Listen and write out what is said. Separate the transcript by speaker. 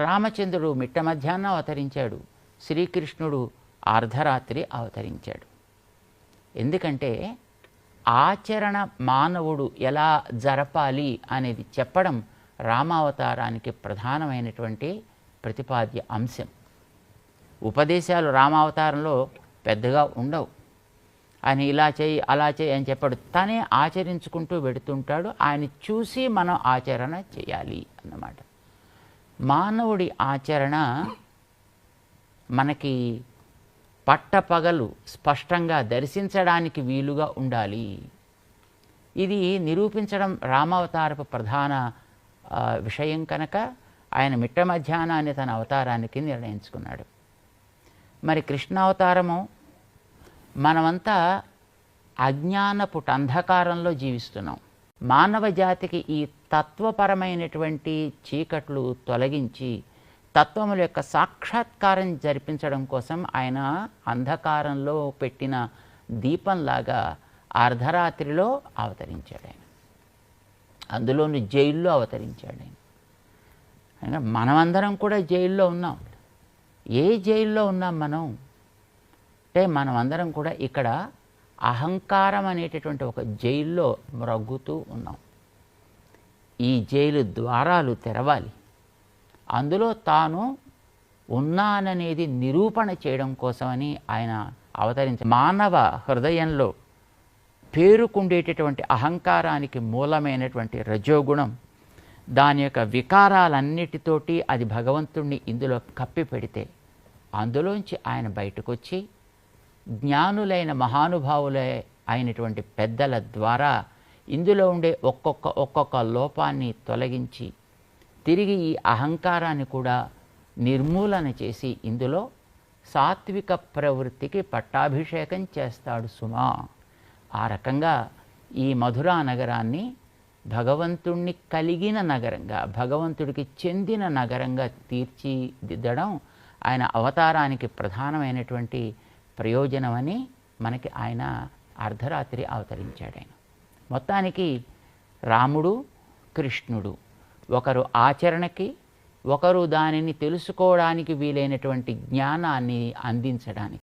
Speaker 1: రామచంద్రుడు మిట్ట మధ్యాహ్నం అవతరించాడు, శ్రీకృష్ణుడు అర్ధరాత్రి అవతరించాడు. ఎందుకంటే ఆచరణ మానవుడు ఎలా జరపాలి అనేది చెప్పడం రామావతారానికి ప్రధానమైనటువంటి ప్రతిపాద్య అంశం. ఉపదేశాలు రామావతారంలో పెద్దగా ఉండవు. ఆయన ఇలా చేయి అలా చేయి అని చెప్పాడు, తనే ఆచరించుకుంటూ వెడుతుంటాడు. ఆయన చూసి మనం ఆచరణ చేయాలి అన్నమాట. మానవుడి ఆచరణ మనకి పట్టపగలు స్పష్టంగా దర్శించడానికి వీలుగా ఉండాలి. ఇది నిరూపించడం రామావతారపు ప్రధాన విషయం కనుక ఆయన మిట్ట మధ్యాహ్నాన్ని తన అవతారానికి నిర్ణయించుకున్నాడు. మరి కృష్ణావతారము మనమంతా అజ్ఞానపు అంధకారంలో జీవిస్తున్నాం. మానవ జాతికి ఈ తత్వపరమైనటువంటి చీకట్లు తొలగించి తత్వముల యొక్క సాక్షాత్కారం జరిపించడం కోసం ఆయన అంధకారంలో పెట్టిన దీపంలాగా అర్ధరాత్రిలో అవతరించాడు. ఆయన అందులోని జైల్లో అవతరించాడు. ఆయన మనమందరం కూడా జైల్లో ఉన్నాం. ఏ జైల్లో ఉన్నాం మనం అంటే మనమందరం కూడా ఇక్కడ అహంకారం అనేటటువంటి ఒక జైల్లో మ్రగ్గుతూ ఉన్నాం. ఈ జైలు ద్వారాలు తెరవాలి. అందులో తాను ఉన్నాననేది నిరూపణ చేయడం కోసమని ఆయన అవతరించారు. మానవ హృదయంలో పేరుకుండేటటువంటి అహంకారానికి మూలమైనటువంటి రజోగుణం, దాని యొక్క వికారాలన్నిటితోటి అది భగవంతుణ్ణి ఇందులో కప్పి పెడితే అందులోంచి ఆయన బయటకు వచ్చి జ్ఞానులైన మహానుభావులే అయినటువంటి పెద్దల ద్వారా ఇందులో ఉండే ఒక్కొక్క లోపాన్ని తొలగించి తిరిగి ఈ అహంకారాన్ని కూడా నిర్మూలన చేసి ఇందులో సాత్విక ప్రవృత్తికి పట్టాభిషేకం చేస్తాడు సుమా. ఆ రకంగా ఈ మధురా నగరాన్ని భగవంతుణ్ణి కలిగిన నగరంగా, భగవంతుడికి చెందిన నగరంగా తీర్చిదిద్దడం ఆయన అవతారానికి ప్రధానమైనటువంటి ప్రయోజనమని మనకి ఆయన అర్ధరాత్రి అవతరించాడు. ఆయన మొత్తానికి రాముడు కృష్ణుడు ఒకరు ఆచరణకి, ఒకరు దానిని తెలుసుకోవడానికి వీలైనటువంటి జ్ఞానాన్ని అందించడానికి.